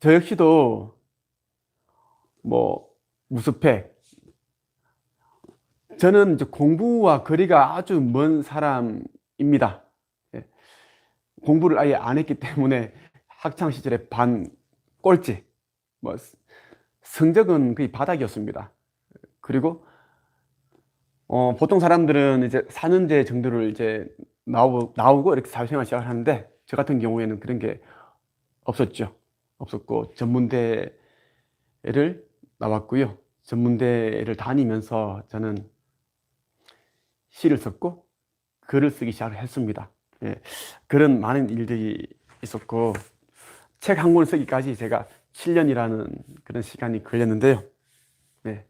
저 역시도 뭐 무스펙, 저는 이제 공부와 거리가 아주 먼 사람입니다. 예, 공부를 아예 안 했기 때문에 학창 시절에 반 꼴찌, 뭐 성적은 거의 바닥이었습니다. 그리고 보통 사람들은 이제 4년제 정도를 이제 나오고 이렇게 사회생활 시작을 하는데, 저 같은 경우에는 그런 게 없었죠. 없었고 전문대를 나왔고요. 전문대를 다니면서 저는 시를 썼고 글을 쓰기 시작을 했습니다. 예, 그런 많은 일들이 있었고, 책 한 권을 쓰기까지 제가 7년이라는 그런 시간이 걸렸는데요. 네.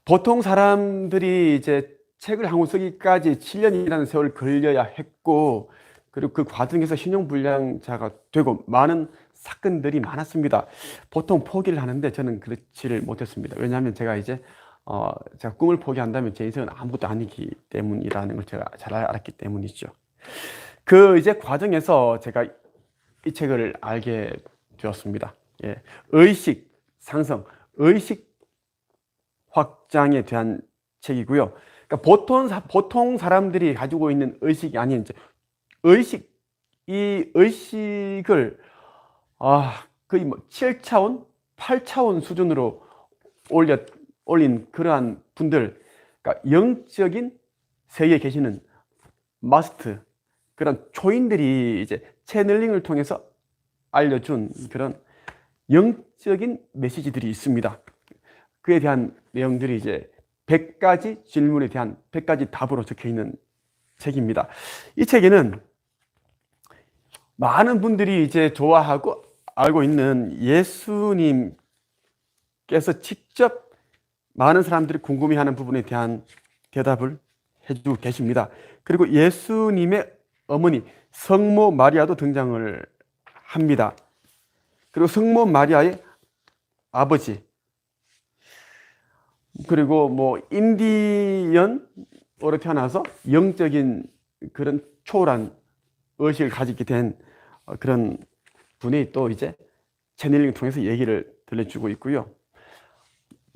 보통 사람들이 이제 책을 한 권 쓰기까지 7년이라는 세월이 걸려야 했고, 그리고 그 과정에서 신용불량자가 되고 많은 사건들이 많았습니다. 보통 포기를 하는데 저는 그렇지를 못했습니다. 왜냐하면 제가 꿈을 포기한다면 제 인생은 아무것도 아니기 때문이라는 걸 제가 잘 알았기 때문이죠. 그 이제 과정에서 제가 이 책을 알게 되었습니다. 예. 의식 상성, 의식 확장에 대한 책이고요. 그러니까 보통 사람들이 가지고 있는 의식이 아닌 이제 이 의식을 거의 뭐 7차원, 8차원 수준으로 올린 그러한 분들, 그러니까 영적인 세계에 계시는 마스터, 그런 초인들이 이제 채널링을 통해서 알려준 그런 영적인 메시지들이 있습니다. 그에 대한 내용들이 이제 100가지 질문에 대한 100가지 답으로 적혀 있는 책입니다. 이 책에는 많은 분들이 이제 좋아하고 알고 있는 예수님께서 직접 많은 사람들이 궁금해하는 부분에 대한 대답을 해주고 계십니다. 그리고 예수님의 어머니 성모 마리아도 등장을 합니다. 그리고 성모 마리아의 아버지, 그리고 뭐 인디언으로 태어나서 영적인 그런 초월한 의식을 가지게 된 그런 분이 또 이제 채널링을 통해서 얘기를 들려주고 있고요.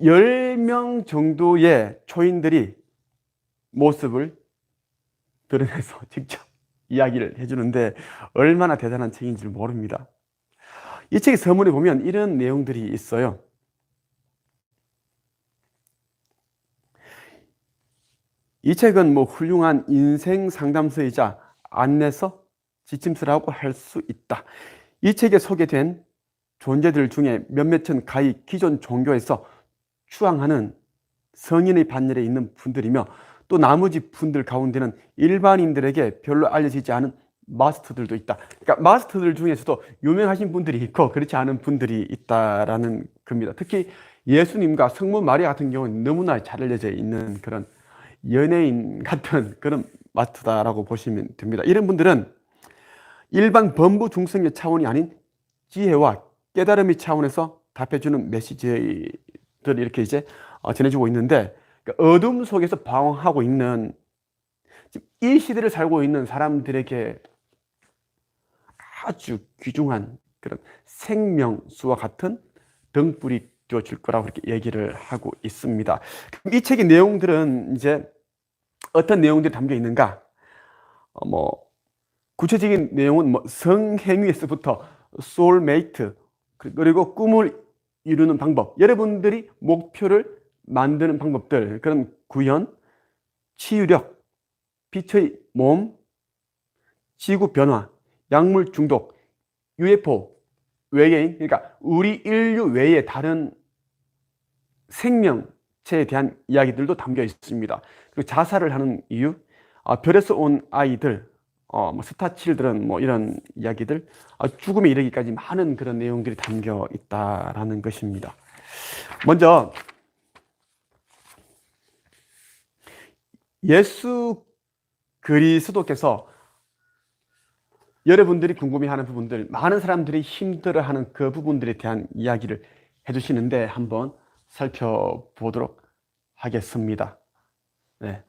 10명 정도의 초인들이 모습을 드러내서 직접 이야기를 해주는데 얼마나 대단한 책인지 모릅니다. 이 책의 서문에 보면 이런 내용들이 있어요. 이 책은 뭐 훌륭한 인생 상담서이자 안내서, 지침서라고 할 수 있다. 이 책에 소개된 존재들 중에 몇몇은 가히 기존 종교에서 추앙하는 성인의 반열에 있는 분들이며, 또 나머지 분들 가운데는 일반인들에게 별로 알려지지 않은 마스터들도 있다. 그러니까 마스터들 중에서도 유명하신 분들이 있고 그렇지 않은 분들이 있다라는 겁니다. 특히 예수님과 성모 마리아 같은 경우는 너무나 잘 알려져 있는 그런 연예인 같은 그런 마스터다라고 보시면 됩니다. 이런 분들은 일반 범부 중생의 차원이 아닌 지혜와 깨달음의 차원에서 답해주는 메시지들을 이렇게 이제 전해주고 있는데, 그러니까 어둠 속에서 방황하고 있는 이 시대를 살고 있는 사람들에게 아주 귀중한 그런 생명수와 같은 등불이 되어줄 거라고 그렇게 얘기를 하고 있습니다. 이 책의 내용들은 이제 어떤 내용들이 담겨 있는가? 뭐 구체적인 내용은 뭐 성행위에서부터 소울메이트, 그리고 꿈을 이루는 방법, 여러분들이 목표를 만드는 방법들, 그런 구현, 치유력, 빛의 몸, 지구 변화, 약물 중독, UFO, 외계인, 그러니까 우리 인류 외에 다른 생명체에 대한 이야기들도 담겨 있습니다. 그리고 자살을 하는 이유, 별에서 온 아이들, 뭐 스타 칠드런 뭐 이런 이야기들, 죽음에 이르기까지 많은 그런 내용들이 담겨 있다라는 것입니다. 먼저 예수 그리스도께서 여러분들이 궁금해하는 부분들, 많은 사람들이 힘들어하는 그 부분들에 대한 이야기를 해주시는데 한번 살펴보도록 하겠습니다. 네.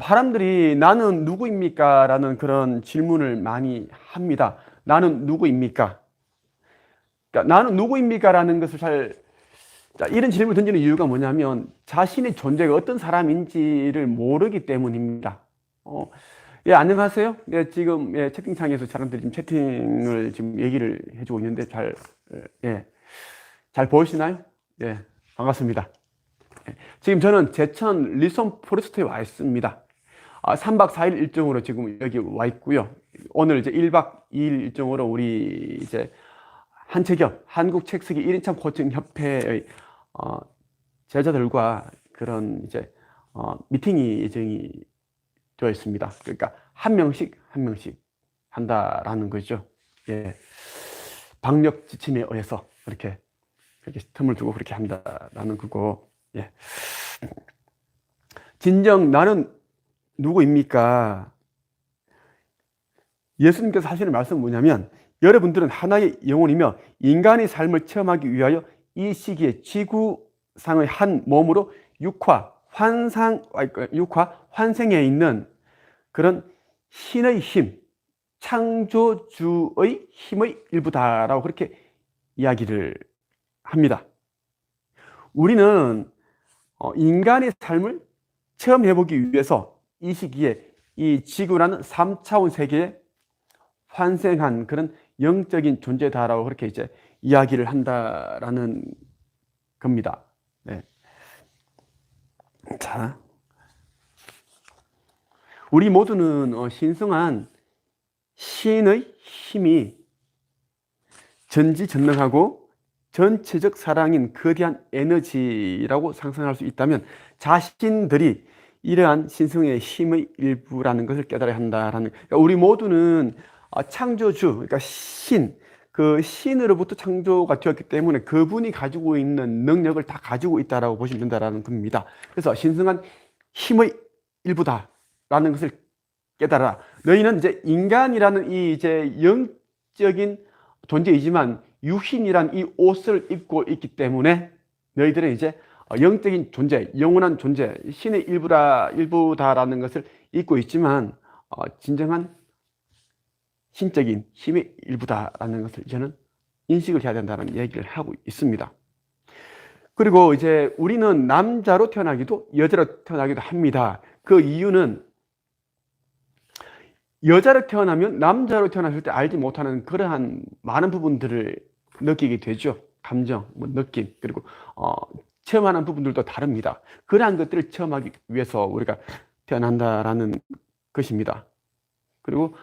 사람들이 나는 누구입니까? 라는 그런 질문을 많이 합니다. 나는 누구입니까? 그러니까 나는 누구입니까? 라는 것을 자, 이런 질문을 던지는 이유가 뭐냐면 자신의 존재가 어떤 사람인지를 모르기 때문입니다. 예, 안녕하세요. 네, 지금 예, 채팅창에서 사람들이 지금 채팅을 지금 얘기를 해주고 있는데 예, 잘 보이시나요? 예, 반갑습니다. 예, 지금 저는 제천 리선 포레스트에 와 있습니다. 3박 4일 일정으로 지금 여기 와 있고요. 오늘 이제 1박 2일 일정으로 우리 이제 한채겸 한국책쓰기 1인칭 코칭 협회의 제자들과 그런 이제 미팅이 예정이 되어 있습니다. 그러니까 한 명씩 한다라는 거죠. 예. 방역 지침에 의해서 그렇게 틈을 두고 그렇게 한다라는 거고. 예. 진정 나는 누구입니까? 예수님께서 하시는 말씀은 뭐냐면 여러분들은 하나의 영혼이며 인간의 삶을 체험하기 위하여 이 시기에 지구상의 한 몸으로 육화 환생에 있는 그런 신의 힘, 창조주의 힘의 일부다라고 그렇게 이야기를 합니다. 우리는 인간의 삶을 체험해보기 위해서 이 시기에 이 지구라는 3차원 세계에 환생한 그런 영적인 존재다라고 그렇게 이제 이야기를 한다라는 겁니다. 네. 자, 우리 모두는 신성한 신의 힘이 전지전능하고 전체적 사랑인 거대한 에너지라고 상상할 수 있다면 자신들이 이러한 신성의 힘의 일부라는 것을 깨달아야 한다라는. 그러니까 우리 모두는 창조주, 그러니까 그 신으로부터 창조가 되었기 때문에 그분이 가지고 있는 능력을 다 가지고 있다라고 보시면 된다라는 겁니다. 그래서 신성한 힘의 일부다라는 것을 깨달아라. 너희는 이제 인간이라는 이 이제 영적인 존재이지만 육신이란 이 옷을 입고 있기 때문에 너희들은 이제 영적인 존재, 영원한 존재, 신의 일부다라는 것을 입고 있지만 진정한 신적인 힘의 일부다라는 것을 이제는 인식을 해야 된다는 얘기를 하고 있습니다. 그리고 이제 우리는 남자로 태어나기도 여자로 태어나기도 합니다. 그 이유는 여자로 태어나면 남자로 태어났을 때 알지 못하는 그러한 많은 부분들을 느끼게 되죠. 감정, 느낌, 그리고 체험하는 부분들도 다릅니다. 그러한 것들을 체험하기 위해서 우리가 태어난다라는 것입니다. 그리고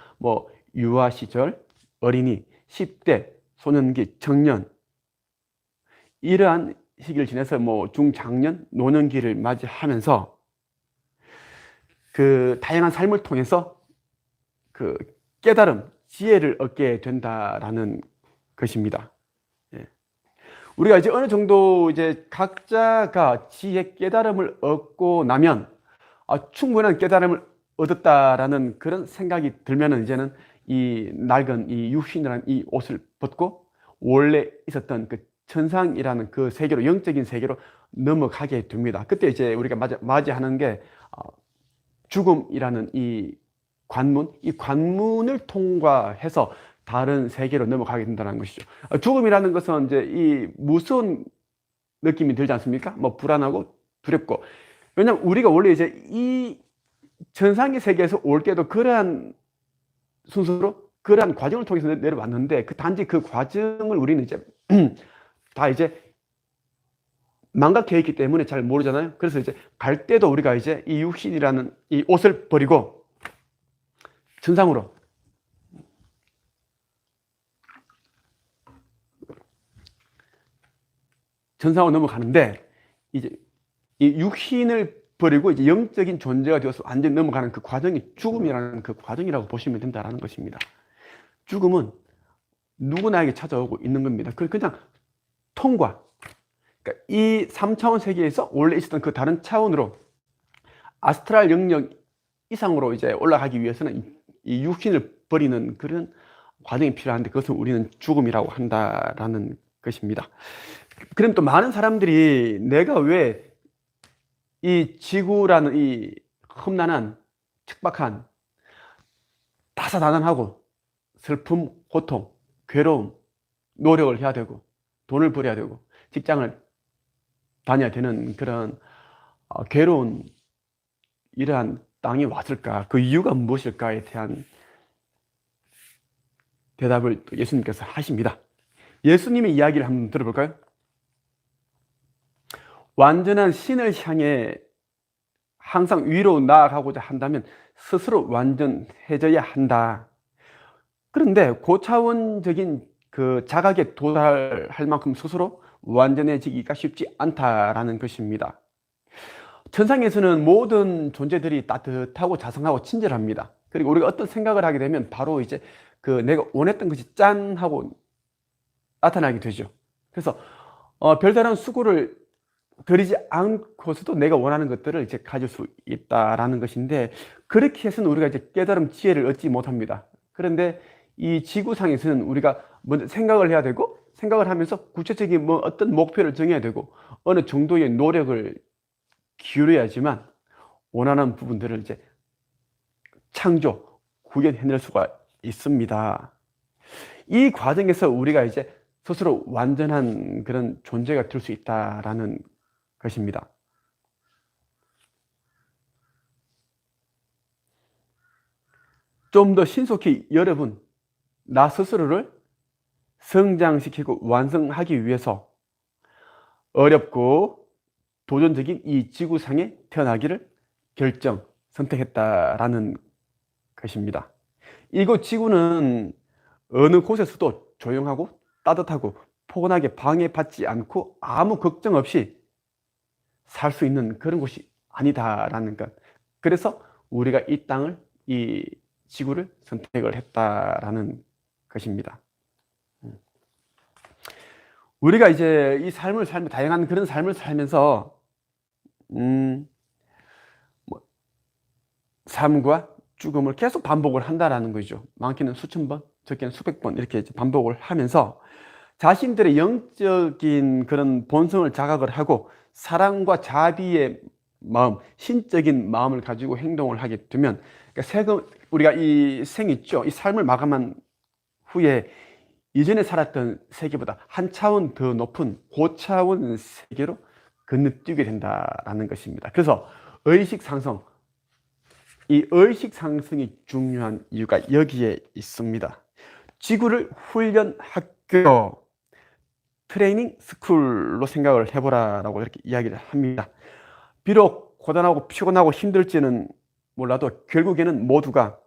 유아 시절, 어린이, 10대, 소년기, 청년 이러한 시기를 지내서 중장년, 노년기를 맞이하면서 그 다양한 삶을 통해서 그 깨달음, 지혜를 얻게 된다라는 것입니다. 예. 우리가 이제 어느 정도 이제 각자가 지혜, 깨달음을 얻고 나면 충분한 깨달음을 얻었다라는 그런 생각이 들면은 이제는 이 낡은 이 육신이라는 이 옷을 벗고 원래 있었던 그 천상이라는 그 세계로, 영적인 세계로 넘어가게 됩니다. 그때 이제 우리가 맞이하는 게 죽음이라는 이 관문을 통과해서 다른 세계로 넘어가게 된다는 것이죠. 죽음이라는 것은 이제 이 무서운 느낌이 들지 않습니까? 불안하고 두렵고. 왜냐하면 우리가 원래 이제 이 천상의 세계에서 올 때도 그러한 순서로 그러한 과정을 통해서 내려왔는데 단지 그 과정을 우리는 이제 다 이제 망각해 있기 때문에 잘 모르잖아요. 그래서 이제 갈 때도 우리가 이제 이 육신이라는 이 옷을 버리고 천상으로 넘어가는데 이제 이 육신을 버리고 이제 영적인 존재가 되어서 완전히 넘어가는 그 과정이 죽음이라는 그 과정이라고 보시면 된다는 것입니다. 죽음은 누구나에게 찾아오고 있는 겁니다. 그냥 통과. 그러니까 이 3차원 세계에서 원래 있었던 그 다른 차원으로 아스트랄 영역 이상으로 이제 올라가기 위해서는 이 육신을 버리는 그런 과정이 필요한데 그것을 우리는 죽음이라고 한다라는 것입니다. 그럼 또 많은 사람들이 내가 왜 이 지구라는 이 험난한 척박한 다사다난하고 슬픔, 고통, 괴로움, 노력을 해야 되고 돈을 벌여야 되고 직장을 다녀야 되는 그런 괴로운 이러한 땅이 왔을까? 그 이유가 무엇일까에 대한 대답을 또 예수님께서 하십니다. 예수님의 이야기를 한번 들어볼까요? 완전한 신을 향해 항상 위로 나아가고자 한다면 스스로 완전해져야 한다. 그런데 고차원적인 그 자각에 도달할 만큼 스스로 완전해지기가 쉽지 않다라는 것입니다. 천상에서는 모든 존재들이 따뜻하고 자상하고 친절합니다. 그리고 우리가 어떤 생각을 하게 되면 바로 이제 그 내가 원했던 것이 짠 하고 나타나게 되죠. 그래서 별다른 수고를 들이지 않고서도 내가 원하는 것들을 이제 가질 수 있다라는 것인데, 그렇게 해서는 우리가 이제 깨달음 지혜를 얻지 못합니다. 그런데 이 지구상에서는 우리가 먼저 생각을 해야 되고, 생각을 하면서 구체적인 뭐 어떤 목표를 정해야 되고, 어느 정도의 노력을 기울여야지만 원하는 부분들을 이제 창조, 구현해낼 수가 있습니다. 이 과정에서 우리가 이제 스스로 완전한 그런 존재가 될 수 있다라는 것입니다. 좀 더 신속히 여러분, 나 스스로를 성장시키고 완성하기 위해서 어렵고 도전적인 이 지구상에 태어나기를 선택했다라는 것입니다. 이곳 지구는 어느 곳에서도 조용하고 따뜻하고 포근하게 방해받지 않고 아무 걱정 없이 살 수 있는 그런 곳이 아니다라는 것. 그래서 우리가 이 땅을, 이 지구를 선택을 했다라는 것입니다. 우리가 이제 이 삶을 살면, 다양한 그런 삶을 살면서 뭐 삶과 죽음을 계속 반복을 한다라는 거죠. 많게는 수천 번, 적게는 수백 번 이렇게 반복을 하면서 자신들의 영적인 그런 본성을 자각을 하고 사랑과 자비의 마음, 신적인 마음을 가지고 행동을 하게 되면, 그러니까 우리가 이 생 있죠. 이 삶을 마감한 후에 이전에 살았던 세계보다 한 차원 더 높은 고차원 세계로 건너뛰게 된다라는 것입니다. 그래서 의식 상승, 이 의식 상승이 중요한 이유가 여기에 있습니다. 지구를 훈련 학교, 트레이닝 스쿨로 생각을 해보라라고 이렇게 이야기를 합니다. 비록 고단하고 피곤하고 힘들지는 몰라도 결국에는 모두가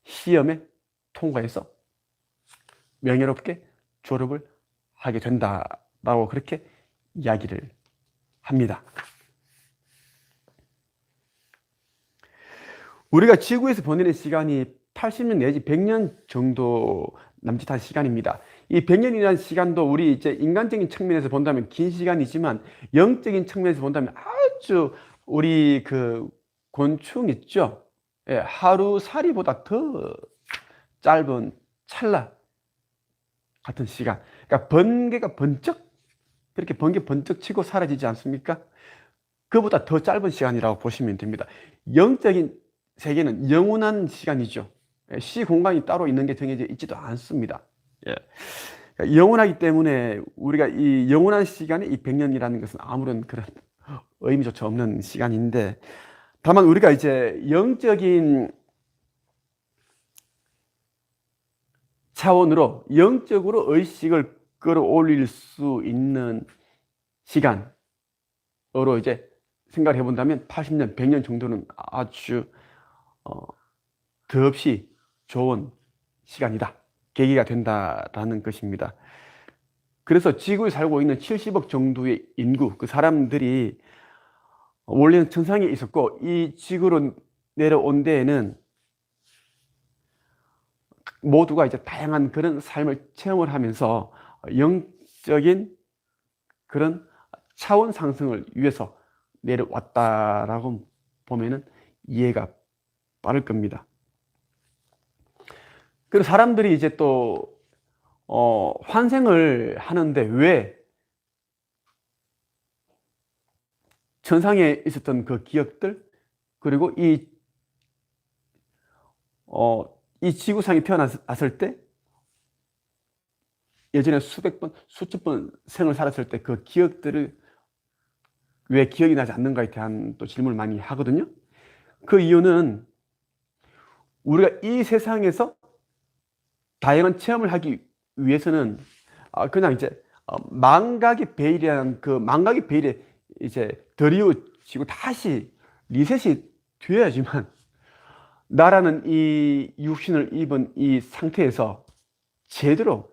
시험에 통과해서 명예롭게 졸업을 하게 된다라고 그렇게 이야기를 합니다. 우리가 지구에서 보내는 시간이 80년 내지 100년 정도 남짓한 시간입니다. 이 100년이라는 시간도 우리 이제 인간적인 측면에서 본다면 긴 시간이지만, 영적인 측면에서 본다면 아주 우리 그 곤충 있죠? 예, 하루살이보다 더 짧은 찰나 같은 시간. 그러니까 번개가 번쩍, 그렇게 번개 번쩍 치고 사라지지 않습니까? 그보다 더 짧은 시간이라고 보시면 됩니다. 영적인 세계는 영원한 시간이죠. 시 공간이 따로 있는 게 정해져 있지도 않습니다. 예. 영원하기 때문에 우리가 이 영원한 시간에 이 100년이라는 것은 아무런 그런 의미조차 없는 시간인데, 다만 우리가 이제 영적인 차원으로 영적으로 의식을 끌어올릴 수 있는 시간으로 이제 생각을 해본다면 80년, 100년 정도는 아주 더없이 좋은 시간이다, 계기가 된다라는 것입니다. 그래서 지구에 살고 있는 70억 정도의 인구, 그 사람들이 원래는 천상에 있었고 이 지구로 내려온 데에는 모두가 이제 다양한 그런 삶을 체험을 하면서 영적인 그런 차원 상승을 위해서 내려왔다라고 보면은 이해가 빠를 겁니다. 그리고 사람들이 이제 또 환생을 하는데 왜 천상에 있었던 그 기억들, 그리고 이 이 지구상에 태어났을 때 예전에 수백 번, 수천 번 생을 살았을 때 그 기억들을 왜 기억이 나지 않는가에 대한 또 질문을 많이 하거든요. 그 이유는 우리가 이 세상에서 다양한 체험을 하기 위해서는 그냥 이제 망각의 베일이라는 그 망각의 베일에 이제 드리워지고 다시 리셋이 되어야지만 나라는 이 육신을 입은 이 상태에서 제대로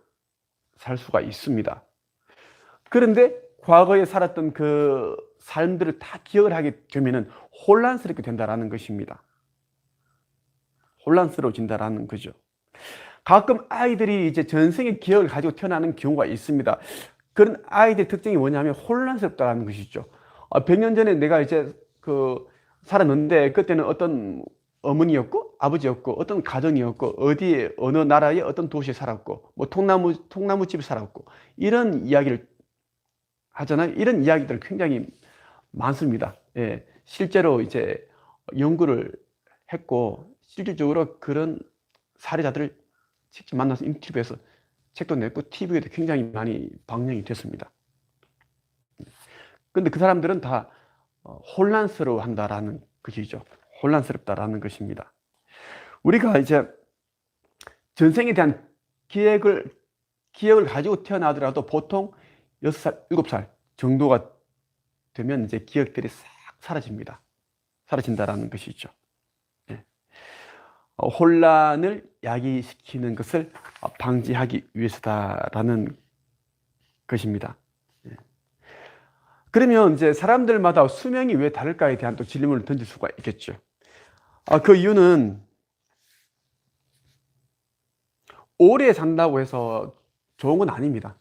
살 수가 있습니다. 그런데 과거에 살았던 그 삶들을 다 기억을 하게 되면은 혼란스럽게 된다라는 것입니다. 혼란스러워진다라는 거죠. 가끔 아이들이 이제 전생의 기억을 가지고 태어나는 경우가 있습니다. 그런 아이들의 특징이 뭐냐면 혼란스럽다는 것이죠. 100년 전에 내가 이제 살았는데 그때는 어떤 어머니였고 아버지였고 어떤 가정이었고 어디에 어느 나라의 어떤 도시에 살았고 뭐 통나무집에 살았고 이런 이야기를 하잖아요. 이런 이야기들 굉장히 많습니다. 예, 실제로 이제 연구를 했고 실질적으로 그런 사례자들을 직접 만나서 인터뷰해서 책도 냈고 TV에도 굉장히 많이 방영이 됐습니다. 근데 그 사람들은 다 혼란스러워 한다라는 것이죠. 혼란스럽다라는 것입니다. 우리가 이제 전생에 대한 기억을 가지고 태어나더라도 보통 6살, 7살 정도가 되면 이제 기억들이 싹 사라집니다. 사라진다라는 것이죠. 예. 혼란을 야기시키는 것을 방지하기 위해서다라는 것입니다. 예. 그러면 이제 사람들마다 수명이 왜 다를까에 대한 또 질문을 던질 수가 있겠죠. 그 이유는 오래 산다고 해서 좋은 건 아닙니다.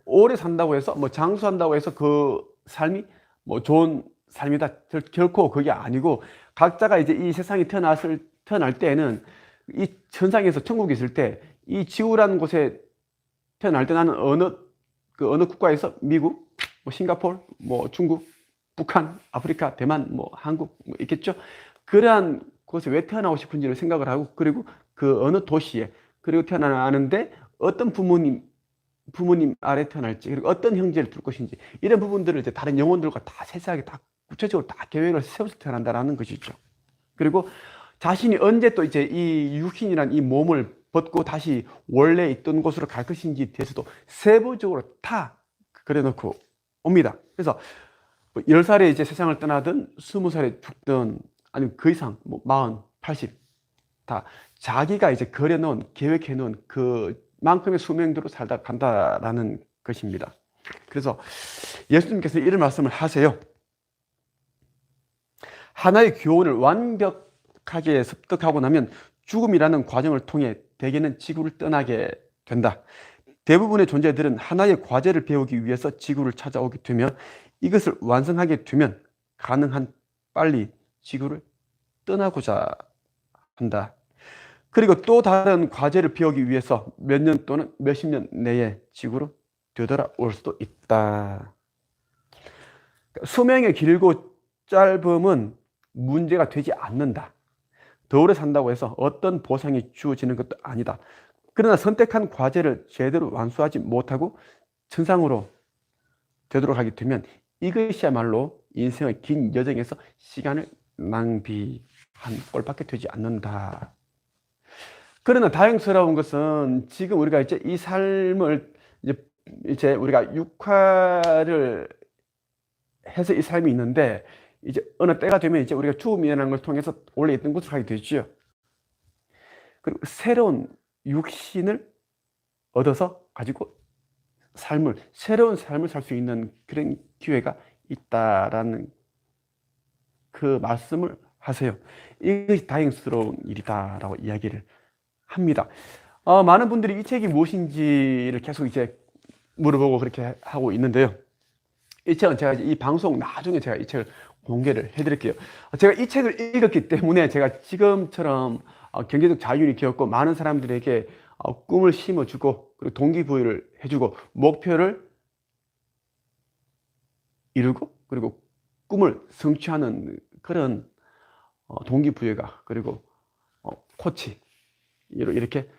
오래 산다고 해서 뭐 장수한다고 해서 그 삶이 뭐 좋은 삶이다, 결코 그게 아니고 각자가 이제 이 세상에 태어날 때에는 이 천상에서 천국에 있을 때 이 지구라는 곳에 태어날 때 나는 어느 국가에서 미국, 뭐 싱가포르, 뭐 중국, 북한, 아프리카, 대만, 뭐 한국 뭐 있겠죠. 그러한 곳에 왜 태어나고 싶은지를 생각을 하고 그리고 그 어느 도시에 그리고 태어나는데 어떤 부모님 아래 태어날지 그리고 어떤 형제를 둘 것인지 이런 부분들을 이제 다른 영혼들과 다 세세하게 다 구체적으로 다 계획을 세워서 태어난다라는 것이죠. 그리고 자신이 언제 또 이제 이 육신이란 이 몸을 벗고 다시 원래 있던 곳으로 갈 것인지에 대해서도 세부적으로 다 그려놓고 옵니다. 그래서 10살에 이제 세상을 떠나든 20살에 죽든 아니면 그 이상 뭐 40, 80 다 자기가 이제 그려놓은 계획해놓은 그만큼의 수명대로 살다 간다라는 것입니다. 그래서 예수님께서 이런 말씀을 하세요. 하나의 교훈을 완벽하게 습득하고 나면 죽음이라는 과정을 통해 대개는 지구를 떠나게 된다. 대부분의 존재들은 하나의 과제를 배우기 위해서 지구를 찾아오게 되며 이것을 완성하게 되면 가능한 빨리 지구를 떠나고자 한다. 그리고 또 다른 과제를 배우기 위해서 몇 년 또는 몇십 년 내에 지구로 되돌아올 수도 있다. 수명이 길고 짧음은 문제가 되지 않는다. 더 오래 산다고 해서 어떤 보상이 주어지는 것도 아니다. 그러나 선택한 과제를 제대로 완수하지 못하고 천상으로 되돌아가게 되면 이것이야말로 인생의 긴 여정에서 시간을 낭비한 꼴밖에 되지 않는다. 그러나 다행스러운 것은 지금 우리가 이제 이 삶을 이제 우리가 육화를 해서 이 삶이 있는데 이제 어느 때가 되면 이제 우리가 죽음이라는 걸 통해서 원래 있던 곳으로 가게 되죠. 그리고 새로운 육신을 얻어서 가지고 새로운 삶을 살 수 있는 그런 기회가 있다라는 그 말씀을 하세요. 이것이 다행스러운 일이다라고 이야기를 합니다. 많은 분들이 이 책이 무엇인지를 계속 이제 물어보고 그렇게 하고 있는데요. 이 책은 제가 이 방송 나중에 제가 이 책을 공개를 해드릴게요. 제가 이 책을 읽었기 때문에 제가 지금처럼 경제적 자유를 키웠고 많은 사람들에게 꿈을 심어주고 그리고 동기부여를 해주고 목표를 이루고 그리고 꿈을 성취하는 그런 동기부여가 그리고 코치 이렇게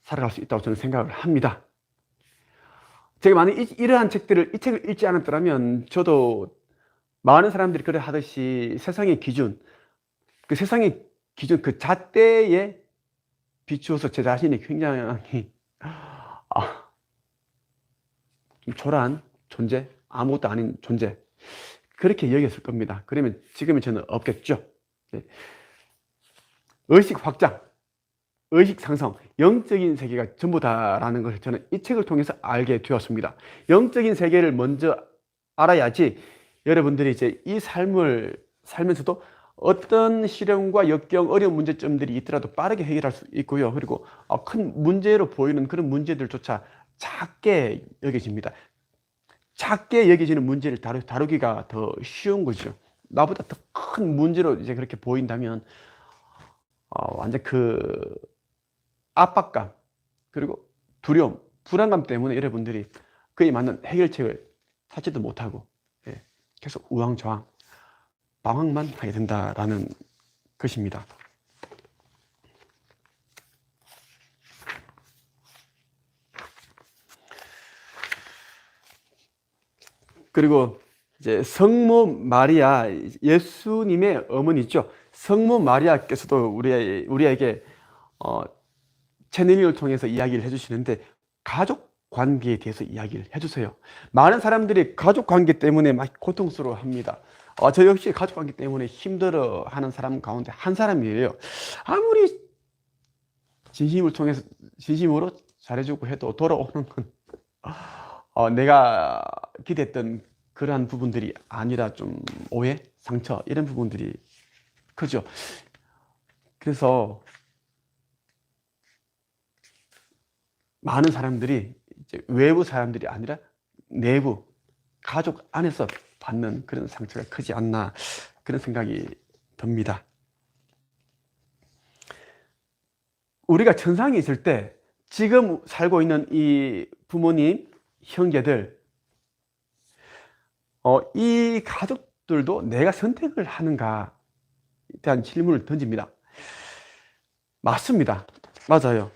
살아갈 수 있다고 저는 생각을 합니다. 제가 만약 이러한 이 책을 읽지 않았더라면 저도 많은 사람들이 그래 하듯이 세상의 기준, 그 잣대에 비추어서 제 자신이 굉장히 좀 초라한 존재, 아무것도 아닌 존재, 그렇게 여겼을 겁니다. 그러면 지금은 저는 없겠죠. 의식 확장, 의식 상성, 영적인 세계가 전부다라는 것을 저는 이 책을 통해서 알게 되었습니다. 영적인 세계를 먼저 알아야지 여러분들이 이제 이 삶을 살면서도 어떤 시련과 역경, 어려운 문제점들이 있더라도 빠르게 해결할 수 있고요. 그리고 큰 문제로 보이는 그런 문제들조차 작게 여겨집니다. 작게 여겨지는 문제를 다루기가 더 쉬운 거죠. 나보다 더 큰 문제로 이제 그렇게 보인다면 완전 그 압박감, 그리고 두려움, 불안감 때문에 여러분들이 그에 맞는 해결책을 찾지도 못하고 계속 우왕좌왕 방황만 하게 된다라는 것입니다. 그리고 이제 성모 마리아, 예수님의 어머니죠. 성모 마리아께서도 우리에게 채널링을 통해서 이야기를 해주시는데 가족 관계에 대해서 이야기를 해주세요. 많은 사람들이 가족 관계 때문에 막 고통스러워합니다. 저 역시 가족 관계 때문에 힘들어하는 사람 가운데 한 사람이에요. 아무리 진심으로 잘해주고 해도 돌아오는 건 내가 기대했던 그러한 부분들이 아니라 좀 오해, 상처 이런 부분들이 크죠. 그래서 많은 사람들이 이제 외부 사람들이 아니라 내부 가족 안에서 받는 그런 상처가 크지 않나, 그런 생각이 듭니다. 우리가 천상에 있을 때 지금 살고 있는 이 부모님, 형제들, 이 가족들도 내가 선택을 하는가에 대한 질문을 던집니다. 맞습니다. 맞아요.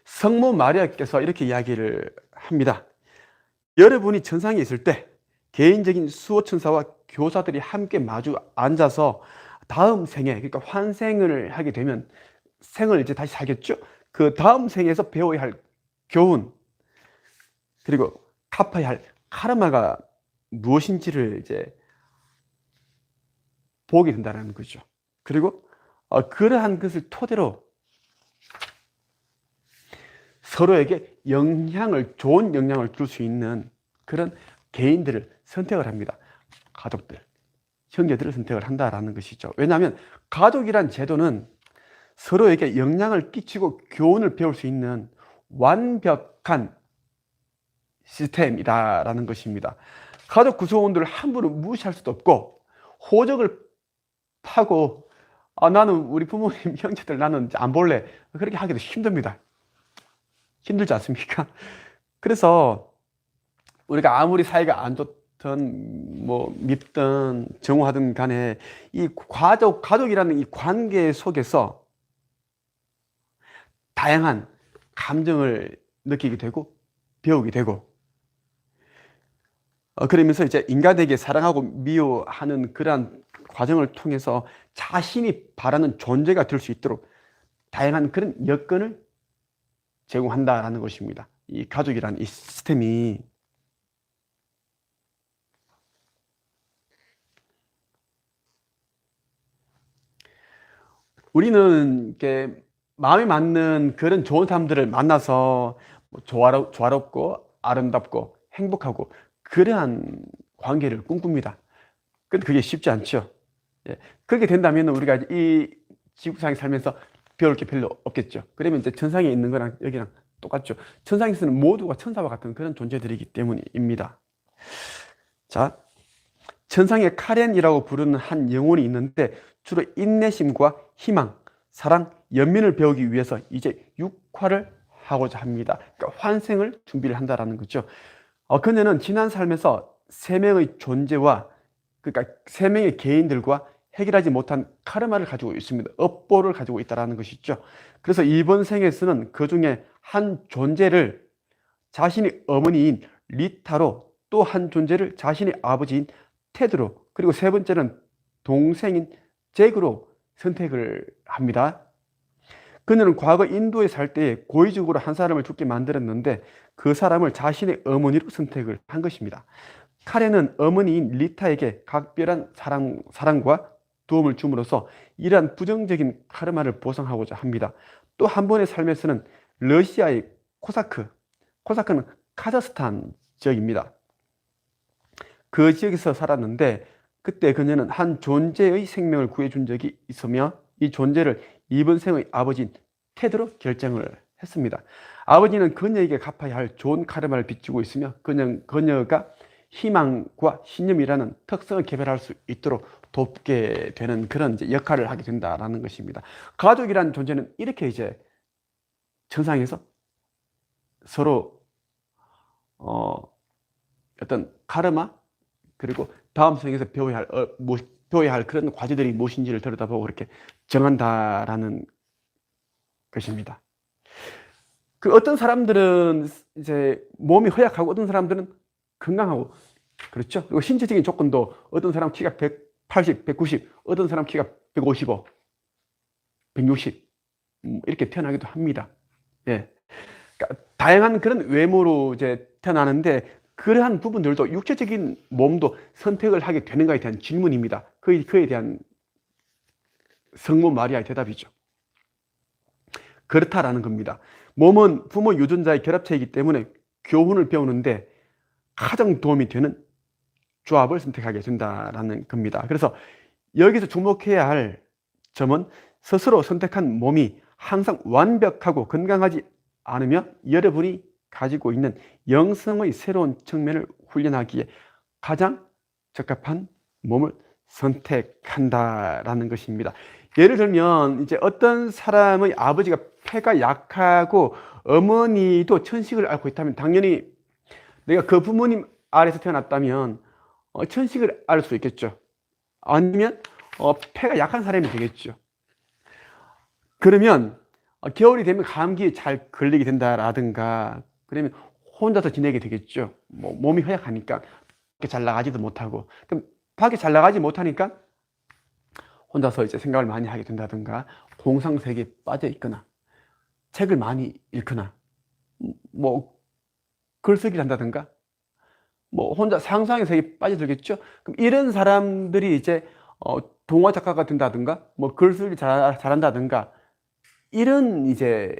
성모 마리아께서 이렇게 이야기를 합니다. 여러분이 천상에 있을 때 개인적인 수호천사와 교사들이 함께 마주 앉아서 다음 생에, 그러니까 환생을 하게 되면 생을 이제 다시 살겠죠. 그 다음 생에서 배워야 할 교훈, 그리고 갚아야 할 카르마가 무엇인지를 이제 보게 된다는 거죠. 그리고 그러한 것을 토대로 서로에게 좋은 영향을 줄 수 있는 그런 개인들을 선택을 합니다. 가족들, 형제들을 선택을 한다라는 것이죠. 왜냐하면 가족이란 제도는 서로에게 영향을 끼치고 교훈을 배울 수 있는 완벽한 시스템이다라는 것입니다. 가족 구성원들을 함부로 무시할 수도 없고, 호적을 파고 나는 우리 부모님 형제들 나는 안 볼래, 그렇게 하기도 힘듭니다. 힘들지 않습니까? 그래서 우리가 아무리 사이가 안 좋든 뭐 밉든 정오하든 간에 이 가족이라는 이 관계 속에서 다양한 감정을 느끼게 되고 배우게 되고, 그러면서 이제 인간에게 사랑하고 미워하는 그러한 과정을 통해서 자신이 바라는 존재가 될 수 있도록 다양한 그런 여건을 제공한다라는 것입니다. 이 가족이라는 이 시스템이. 우리는 이렇게 마음에 맞는 그런 좋은 사람들을 만나서 조화롭고 아름답고 행복하고 그러한 관계를 꿈꿉니다. 근데 그게 쉽지 않죠. 그렇게 된다면 우리가 이 지구상에 살면서 배울 게 별로 없겠죠. 그러면 이제 천상에 있는 거랑 여기랑 똑같죠. 천상에서는 모두가 천사와 같은 그런 존재들이기 때문입니다. 자, 천상에 카렌이라고 부르는 한 영혼이 있는데 주로 인내심과 희망, 사랑, 연민을 배우기 위해서 이제 육화를 하고자 합니다. 그러니까 환생을 준비를 한다라는 거죠. 그녀는 지난 삶에서 세 명의 존재와, 그러니까 세 명의 개인들과 해결하지 못한 카르마를 가지고 있습니다. 업보를 가지고 있다는 것이죠. 그래서 이번 생에서는 그 중에 한 존재를 자신의 어머니인 리타로, 또 한 존재를 자신의 아버지인 테드로, 그리고 세 번째는 동생인 잭으로 선택을 합니다. 그녀는 과거 인도에 살 때에 고의적으로 한 사람을 죽게 만들었는데 그 사람을 자신의 어머니로 선택을 한 것입니다. 카렌은 어머니인 리타에게 각별한 사랑과 도움을 줌으로써 이러한 부정적인 카르마를 보상하고자 합니다. 또 한 번의 삶에서는 러시아의 코사크는 카자흐스탄 지역입니다. 그 지역에서 살았는데 그때 그녀는 한 존재의 생명을 구해준 적이 있으며 이 존재를 이번 생의 아버지인 테드로 결정을 했습니다. 아버지는 그녀에게 갚아야 할 좋은 카르마를 빚지고 있으며 그녀가 희망과 신념이라는 특성을 개발할 수 있도록 돕게 되는 그런 이제 역할을 하게 된다라는 것입니다. 가족이라는 존재는 이렇게 이제 천상에서 서로 어떤 카르마, 그리고 다음 생에서 배워야 할 그런 과제들이 무엇인지를 들여다보고 그렇게 정한다라는 것입니다. 그 어떤 사람들은 이제 몸이 허약하고 어떤 사람들은 건강하고, 그렇죠? 그리고 신체적인 조건도 어떤 사람 키가 180, 190, 어떤 사람 키가 155, 160 이렇게 태어나기도 합니다. 예. 그러니까 다양한 그런 외모로 이제 태어나는데 그러한 부분들도 육체적인 몸도 선택을 하게 되는가에 대한 질문입니다. 그에 대한 성모 마리아의 대답이죠. 그렇다라는 겁니다. 몸은 부모 유전자의 결합체이기 때문에 교훈을 배우는데 가장 도움이 되는 조합을 선택하게 된다라는 겁니다. 그래서 여기서 주목해야 할 점은 스스로 선택한 몸이 항상 완벽하고 건강하지 않으며 여러분이 가지고 있는 영성의 새로운 측면을 훈련하기에 가장 적합한 몸을 선택한다라는 것입니다. 예를 들면 이제 어떤 사람의 아버지가 폐가 약하고 어머니도 천식을 앓고 있다면 당연히 내가 그 부모님 아래에서 태어났다면 천식을 앓을 수 있겠죠. 아니면 폐가 약한 사람이 되겠죠. 그러면 겨울이 되면 감기에 잘 걸리게 된다라든가, 그러면 혼자서 지내게 되겠죠. 몸이 허약하니까 밖에 잘 나가지도 못하고, 그럼 밖에 잘 나가지 못하니까 혼자서 이제 생각을 많이 하게 된다든가, 공상세계에 빠져 있거나, 책을 많이 읽거나, 글쓰기를 한다든가, 혼자 상상의 세계에 빠져들겠죠. 그럼 이런 사람들이 이제 동화 작가가 된다든가, 글쓰기 잘한다든가, 이런 이제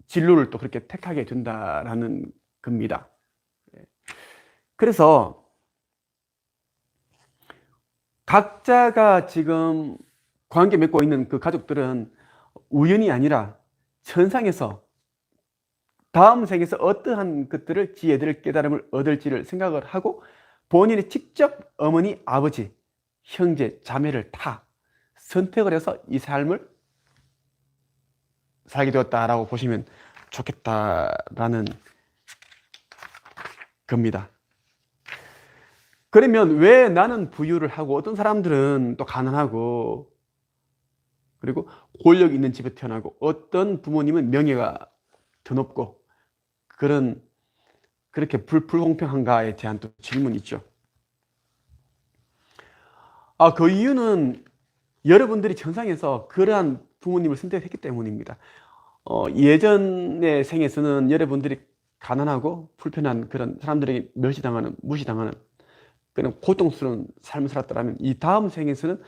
진로를 또 그렇게 택하게 된다라는 겁니다. 그래서 각자가 지금 관계 맺고 있는 그 가족들은 우연이 아니라 천상에서 다음 생에서 어떠한 것들을 지혜들 깨달음을 얻을지를 생각을 하고 본인이 직접 어머니, 아버지, 형제, 자매를 다 선택을 해서 이 삶을 살게 되었다라고 보시면 좋겠다라는 겁니다. 그러면 왜 나는 부유를 하고 어떤 사람들은 또 가난하고 그리고 권력 있는 집에 태어나고 어떤 부모님은 명예가 더 높고 그렇게 불공평한가에 대한 또 질문이 있죠. 그 이유는 여러분들이 천상에서 그러한 부모님을 선택했기 때문입니다. 예전의 생에서는 여러분들이 가난하고 불편한 그런 사람들에게 멸시당하는, 무시당하는 그런 고통스러운 삶을 살았더라면 이 다음 생에서는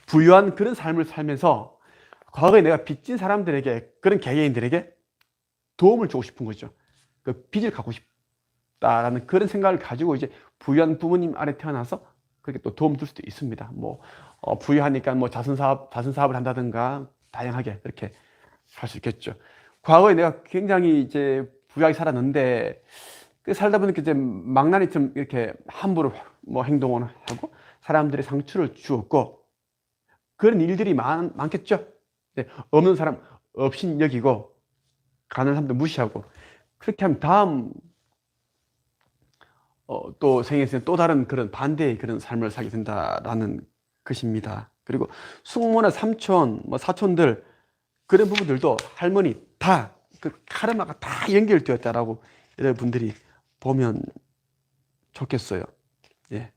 부유한 그런 삶을 살면서 과거에 내가 빚진 사람들에게, 그런 개개인들에게 도움을 주고 싶은 거죠. 그 빚을 갚고 싶다라는 그런 생각을 가지고 이제 부유한 부모님 아래 태어나서 그렇게 또 도움 줄 수도 있습니다. 부유하니까 자선사업을 한다든가 다양하게 그렇게 살 수 있겠죠. 과거에 내가 굉장히 이제 부유하게 살았는데 살다 보니까 이제 망나니처럼 이렇게 함부로 행동을 하고 사람들의 상처를 주었고 그런 일들이 많겠죠. 없는 사람 없인 여기고 가난한 사람도 무시하고 그렇게 하면 다음 또 생에서는 또 다른 그런 반대의 그런 삶을 살게 된다라는 것입니다. 그리고 숙모나 삼촌, 뭐 사촌들 그런 부분들도 할머니 다 그 카르마가 다 연결되었다라고 여러분들이 보면 좋겠어요. 예.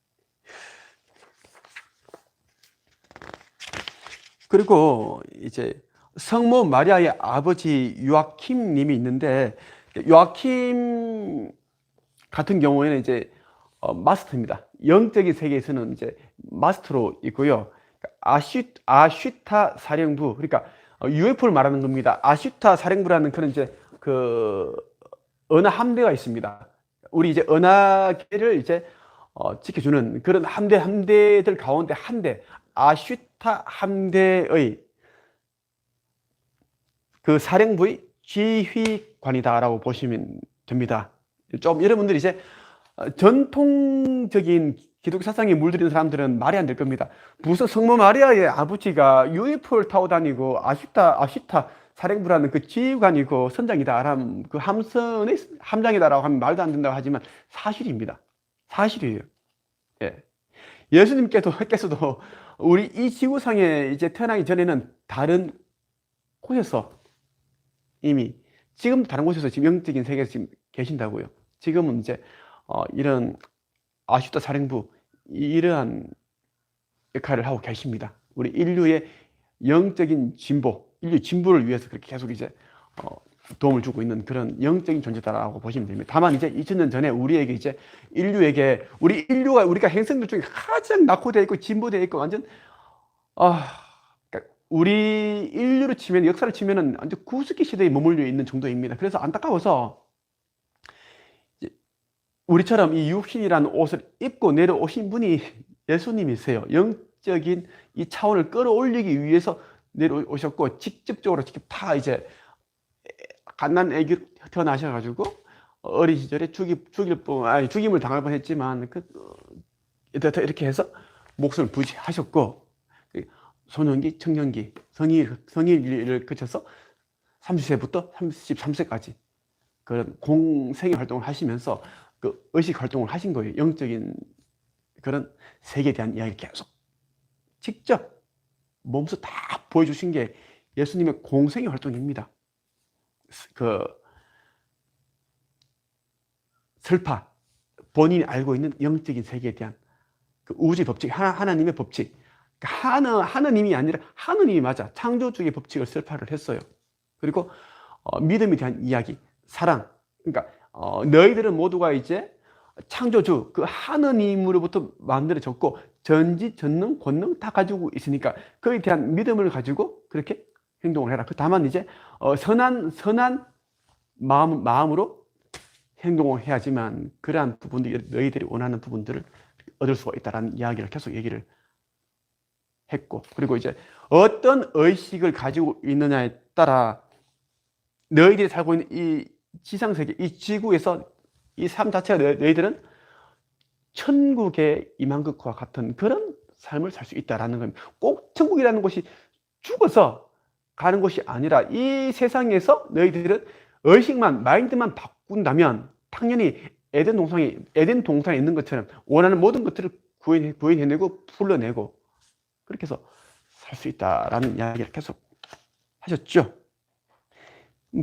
그리고 이제 성모 마리아의 아버지 요아킴 님이 있는데, 요아킴 같은 경우에는 이제 마스터입니다. 영적인 세계에서는 이제 마스터로 있고요. 아슈타 사령부, 그러니까 UFO를 말하는 겁니다. 아슈타 사령부라는 그런 이제 그 은하 함대가 있습니다. 우리 이제 은하계를 이제 지켜주는 그런 함대들 가운데 한 대, 아슈타 함대의 그 사령부의 지휘관이다라고 보시면 됩니다. 좀 여러분들이 이제 전통적인 기독교 사상에 물들인 사람들은 말이 안 될 겁니다. 무슨 성모 마리아의 아버지가 UFO를 타고 다니고 아슈타 사령부라는 그 지휘관이고 선장이다라는 그 함선의 함장이다라고 하면 말도 안 된다고 하지만 사실입니다. 사실이에요. 예. 예수님께서도 우리 이 지구상에 이제 태어나기 전에는 다른 곳에서 이미 지금 다른 곳에서 지금 영적인 세계에서 지금 계신다고요. 지금은 이제 이런 아슈타 사령부 이러한 역할을 하고 계십니다. 우리 인류의 영적인 진보, 인류 진보를 위해서 그렇게 계속 이제 도움을 주고 있는 그런 영적인 존재다라고 보시면 됩니다. 다만 이제 2000년 전에 우리에게 이제 인류에게 우리가 행성들 중에 가장 낙후되어 있고 진보되어 있고 완전 그러니까 우리 인류로 치면 역사를 치면은 완전 구석기 시대에 머물러 있는 정도입니다. 그래서 안타까워서 우리처럼 이 육신이라는 옷을 입고 내려오신 분이 예수님이세요. 영적인 이 차원을 끌어올리기 위해서 내려오셨고 직접 다 이제 갓난 아기로 태어나셔가지고 어린 시절에 죽임을 당할 뻔했지만 이렇게 해서 목숨을 부지하셨고 소년기, 청년기, 성인을 거쳐서 30세부터 33세까지 그런 공생의 활동을 하시면서 그 의식 활동을 하신 거예요. 영적인 그런 세계에 대한 이야기를 계속 직접 몸소 다 보여주신 게 예수님의 공생의 활동입니다. 그 설파, 본인이 알고 있는 영적인 세계에 대한 그 우주의 법칙, 하나님의 법칙, 하느님이 아니라 하느님이 맞아 창조주의 법칙을 설파를 했어요. 그리고 믿음에 대한 이야기, 사랑, 그러니까 너희들은 모두가 이제 창조주 그 하느님으로부터 만들어졌고 전지전능 권능 다 가지고 있으니까 그에 대한 믿음을 가지고 그렇게 행동을 해라. 다만 이제 선한 마음으로 행동을 해야지만 그러한 부분들, 너희들이 원하는 부분들을 얻을 수가 있다라는 이야기를 계속 얘기를 했고, 그리고 이제 어떤 의식을 가지고 있느냐에 따라 너희들이 살고 있는 이 지상세계, 이 지구에서 이 삶 자체가 너희들은 천국에 임한 것과 같은 그런 삶을 살 수 있다라는 겁니다. 꼭 천국이라는 곳이 죽어서 가는 곳이 아니라 이 세상에서 너희들은 의식만, 마인드만 바꾼다면 당연히 에덴 동산에 있는 것처럼 원하는 모든 것들을 구해내고 풀러내고 그렇게 해서 살 수 있다라는 이야기를 계속 하셨죠.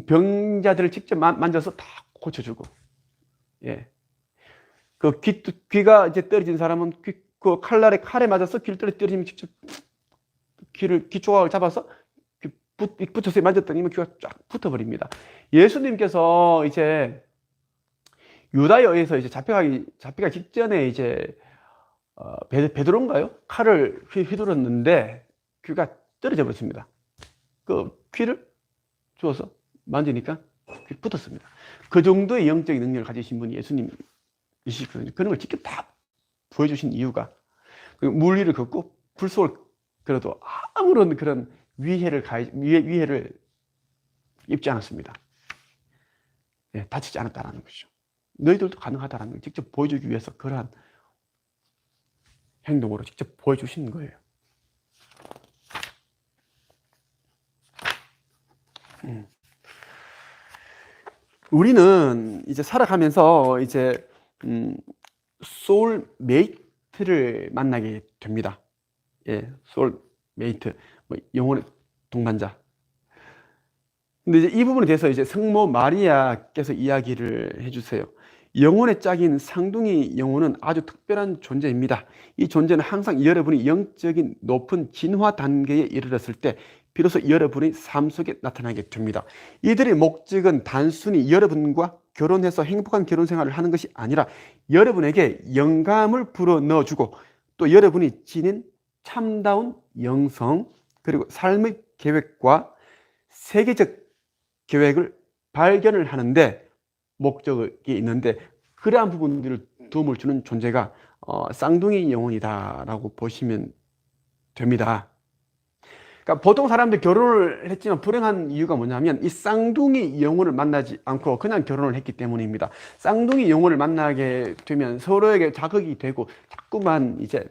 병자들을 직접 만져서 다 고쳐주고, 예. 그 귀가 이제 떨어진 사람은 그 칼에 맞아서 귀를 떨어지면 직접 귀 조각을 잡아서 붙어서 만졌더니 귀가 쫙 붙어버립니다. 예수님께서 이제 유다에 의해서 이제 잡혀가기 직전에 이제 베드로인가요? 칼을 휘둘렀는데 귀가 떨어져 버렸습니다. 그 귀를 주어서 만지니까 붙었습니다. 그 정도의 영적인 능력을 가지신 분이 예수님이시거든요. 그런 걸 직접 다 보여주신 이유가 물 위를 걷고 불 속을 그래도 아무런 그런 위해를 입지 않았습니다. 예, 다치지 않았다는 것이죠. 너희들도 가능하다는 걸 직접 보여주기 위해서 그러한 행동으로 직접 보여주신 거예요. 우리는 이제 살아가면서 이제 소울메이트를 만나게 됩니다. 예, 소울메이트, 뭐 영혼의 동반자. 근데 이제 이 부분에 대해서 이제 성모 마리아께서 이야기를 해주세요. 영혼의 짝인 쌍둥이 영혼은 아주 특별한 존재입니다. 이 존재는 항상 여러분이 영적인 높은 진화 단계에 이르렀을 때 비로소 여러분의 삶 속에 나타나게 됩니다. 이들의 목적은 단순히 여러분과 결혼해서 행복한 결혼 생활을 하는 것이 아니라 여러분에게 영감을 불어 넣어주고 또 여러분이 지닌 참다운 영성 그리고 삶의 계획과 세계적 계획을 발견을 하는데 목적이 있는데 그러한 부분들을 도움을 주는 존재가 쌍둥이 영혼이다라고 보시면 됩니다. 그러니까 보통 사람들 결혼을 했지만 불행한 이유가 뭐냐면 이 쌍둥이 영혼을 만나지 않고 그냥 결혼을 했기 때문입니다. 쌍둥이 영혼을 만나게 되면 서로에게 자극이 되고 자꾸만 이제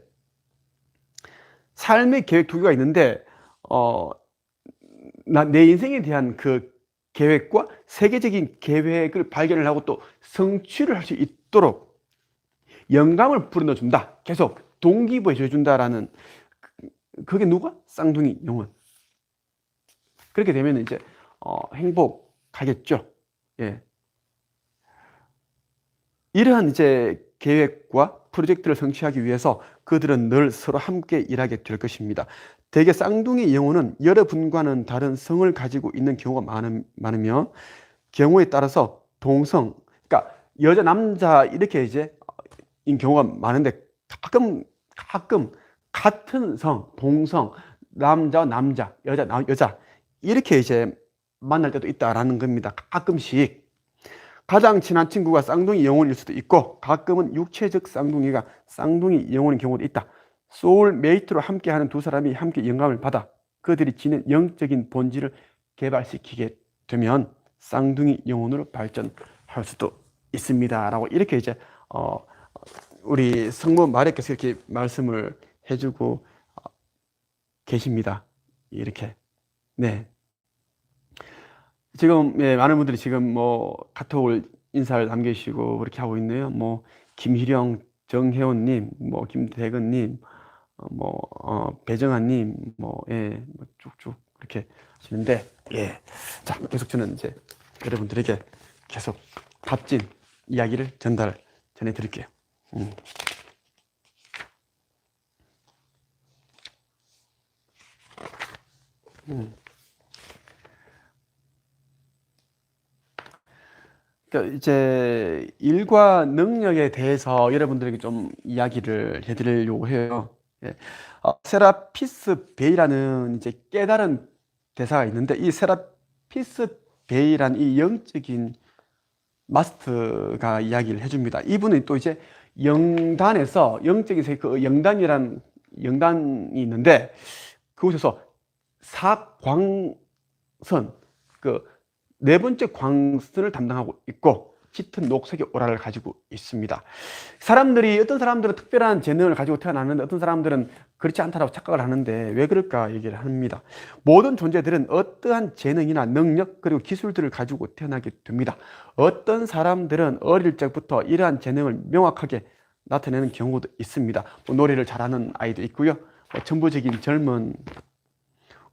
삶의 계획 두 개가 있는데 내 인생에 대한 그 계획과 세계적인 계획을 발견을 하고 또 성취를 할 수 있도록 영감을 불어넣어준다. 계속 동기부여 준다라는 그게 누가? 쌍둥이 영혼. 그렇게 되면 이제 행복하겠죠. 예. 이러한 이제 계획과 프로젝트를 성취하기 위해서 그들은 늘 서로 함께 일하게 될 것입니다. 대개 쌍둥이 영혼은 여러분과는 다른 성을 가지고 있는 경우가 많으며 경우에 따라서 동성, 그러니까 여자 남자 이렇게 이제 인 경우가 많은데 가끔 같은 성, 동성, 남자와 남자, 여자 이렇게 이제 만날 때도 있다라는 겁니다. 가끔씩. 가장 친한 친구가 쌍둥이 영혼일 수도 있고 가끔은 육체적 쌍둥이가 쌍둥이 영혼인 경우도 있다. 소울메이트로 함께하는 두 사람이 함께 영감을 받아 그들이 지닌 영적인 본질을 개발시키게 되면 쌍둥이 영혼으로 발전할 수도 있습니다. 라고 이렇게 이제 우리 성모 마리아께서 이렇게 말씀을 해주고 계십니다. 이렇게. 네. 지금 많은 분들이 지금 뭐 카톡을 인사를 남기시고 그렇게 하고 있네요. 뭐 김희령, 정혜원님, 뭐 김대근님, 배정아님, 뭐 쭉쭉 이렇게 하시는데 자 계속 저는 이제 여러분들에게 계속 값진 이야기를 전해드릴게요. 그러니까 이제 일과 능력에 대해서 여러분들에게 좀 이야기를 해드리려고 해요. 세라피스 베이라는 이제 깨달은 대사가 있는데 이 세라피스 베이란 이 영적인 마스터가 이야기를 해줍니다. 이분은 또 이제 영단에서 영적인 세계 그 영단이란 영단이 있는데 그곳에서 사광선 그 네 번째 광선을 담당하고 있고 짙은 녹색의 오라를 가지고 있습니다. 어떤 사람들은 특별한 재능을 가지고 태어났는데 어떤 사람들은 그렇지 않다고 착각을 하는데 왜 그럴까 얘기를 합니다. 모든 존재들은 어떠한 재능이나 능력 그리고 기술들을 가지고 태어나게 됩니다. 어떤 사람들은 어릴 적부터 이러한 재능을 명확하게 나타내는 경우도 있습니다. 노래를 잘하는 아이도 있고요. 천부적인 젊은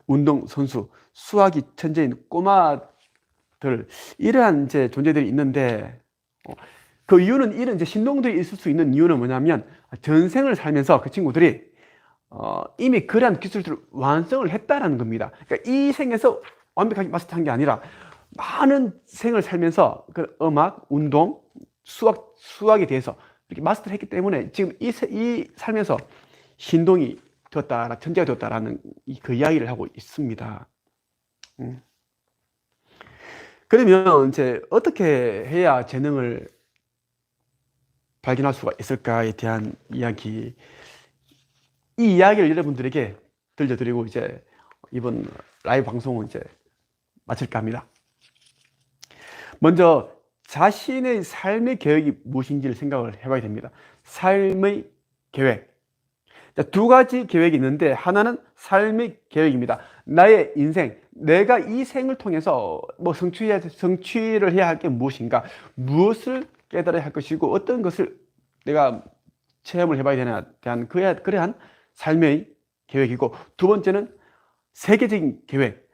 운동선수, 수학이 천재인 꼬마들 이러한 이제 존재들이 있는데 그 이유는 이런 이제 신동들이 있을 수 있는 이유는 뭐냐면 전생을 살면서 그 친구들이 이미 그러한 기술들을 완성을 했다라는 겁니다. 그러니까 이 생에서 완벽하게 마스터한 게 아니라 많은 생을 살면서 그 음악, 운동, 수학에 대해서 이렇게 마스터를 했기 때문에 지금 이 살면서 신동이 되었다, 천재가 되었다라는 그 이야기를 하고 있습니다. 그러면 이제 어떻게 해야 재능을 발견할 수가 있을까에 대한 이야기, 이 이야기를 여러분들에게 들려드리고 이제 이번 라이브 방송은 이제 마칠까 합니다. 먼저 자신의 삶의 계획이 무엇인지를 생각을 해봐야 됩니다. 삶의 계획. 두 가지 계획이 있는데 하나는 삶의 계획입니다. 나의 인생, 내가 이 생을 통해서 뭐 성취를 해야 할 게 무엇인가, 무엇을 깨달아야 할 것이고 어떤 것을 내가 체험을 해봐야 되나 대한 그러한 삶의 계획이고, 두 번째는 세계적인 계획.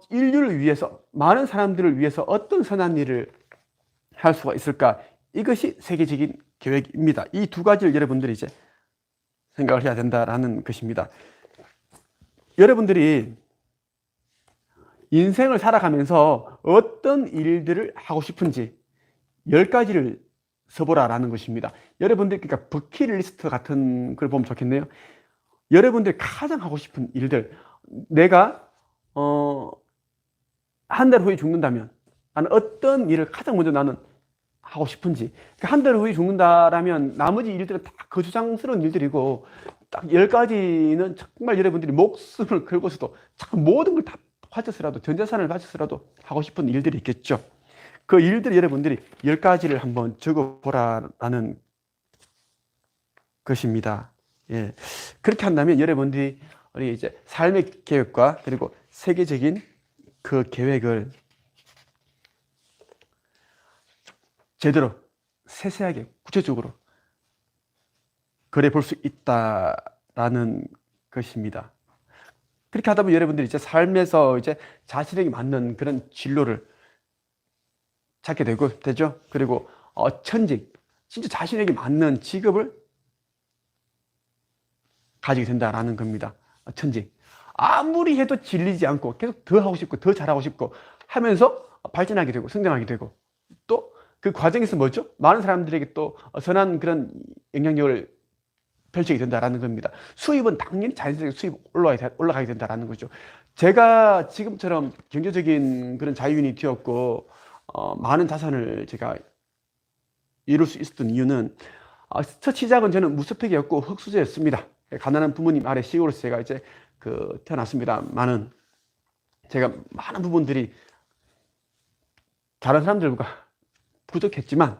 인류를 위해서, 많은 사람들을 위해서 어떤 선한 일을 할 수가 있을까? 이것이 세계적인 계획입니다. 이 두 가지를 여러분들이 이제 생각을 해야 된다라는 것입니다. 여러분들이 인생을 살아가면서 어떤 일들을 하고 싶은지 10가지를 써보라라는 것입니다. 여러분들, 그러니까 버킷리스트 같은 걸 보면 좋겠네요. 여러분들이 가장 하고 싶은 일들, 내가 한 달 후에 죽는다면 나는 어떤 일을 가장 먼저 나는 하고 싶은지. 한 달 후에 죽는다라면 나머지 일들은 다 거추장스러운 일들이고, 딱 10가지는 정말 여러분들이 목숨을 걸고서도 참 모든 걸 다 바쳐서라도, 전 재산을 바쳐서라도 하고 싶은 일들이 있겠죠. 그 일들 여러분들이 10가지를 한번 적어보라라는 것입니다. 예. 그렇게 한다면 여러분들이 우리 이제 삶의 계획과 그리고 세계적인 그 계획을 제대로 세세하게 구체적으로 그래 볼 수 있다라는 것입니다. 그렇게 하다 보면 여러분들이 이제 삶에서 이제 자신에게 맞는 그런 진로를 찾게 되죠. 그리고 천직, 진짜 자신에게 맞는 직업을 가지게 된다라는 겁니다. 천직. 아무리 해도 질리지 않고 계속 더 하고 싶고 더 잘하고 싶고 하면서 발전하게 되고 성장하게 되고, 또 그 과정에서 뭐죠? 많은 사람들에게 또 선한 그런 영향력을 펼치게 된다라는 겁니다. 수입은 당연히 자연스럽게 수입 올라가게 된다라는 거죠. 제가 지금처럼 경제적인 그런 자유인이 되었고 많은 자산을 제가 이룰 수 있었던 이유는, 첫 시작은 저는 무주택이었고 흙수저였습니다. 가난한 부모님 아래 시골에서 제가 이제 태어났습니다만은, 제가 많은 부분들이 다른 사람들과 부족했지만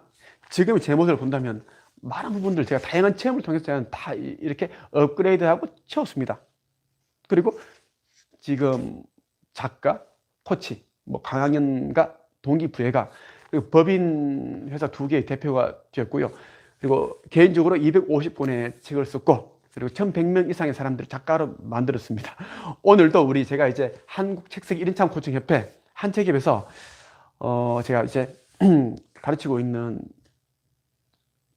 지금 제 모습을 본다면 많은 부분들 제가 다양한 체험을 통해서 저는 다 이렇게 업그레이드하고 채웠습니다. 그리고 지금 작가, 코치, 뭐 강학연과 동기부여가, 그리고 법인 회사 2개의 대표가 되었고요. 그리고 개인적으로 250권의 책을 썼고, 그리고 1100명 이상의 사람들을 작가로 만들었습니다. 오늘도 제가 이제 한국 책쓰기 1인참 코칭 협회 한책협에서 제가 이제 가르치고 있는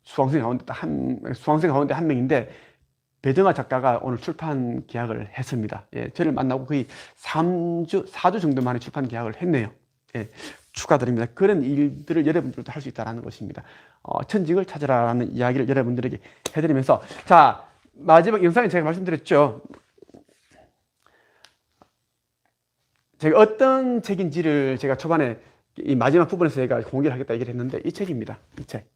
수강생 가운데 한 명인데, 배정아 작가가 오늘 출판 계약을 했습니다. 예, 저를 만나고 거의 4주 정도 만에 출판 계약을 했네요. 예, 축하드립니다. 그런 일들을 여러분들도 할 수 있다는 것입니다. 천직을 찾으라는 이야기를 여러분들에게 해드리면서, 자, 마지막 영상에 제가 말씀드렸죠. 제가 어떤 책인지를 제가 초반에 이 마지막 부분에서 제가 공개를 하겠다 얘기를 했는데, 이 책입니다. 이 책.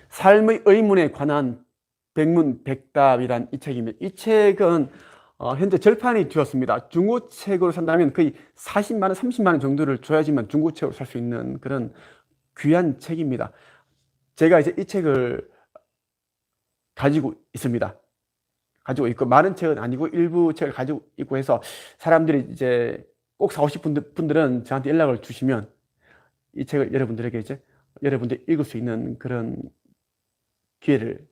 삶의 의문에 관한 백문백답이란 이 책입니다. 이 책은 현재 절판이 되었습니다. 중고책으로 산다면 거의 40만 원, 30만 원 정도를 줘야지만 중고책으로 살 수 있는 그런 귀한 책입니다. 제가 이제 이 책을 가지고 있습니다. 가지고 있고, 많은 책은 아니고 일부 책을 가지고 있고 해서, 사람들이 이제 꼭 사고 싶은 분들은 저한테 연락을 주시면 이 책을 여러분들에게 이제 여러분들이 읽을 수 있는 그런 기회를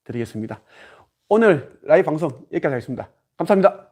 드리겠습니다. 오늘 라이브 방송 여기까지 하겠습니다. 감사합니다.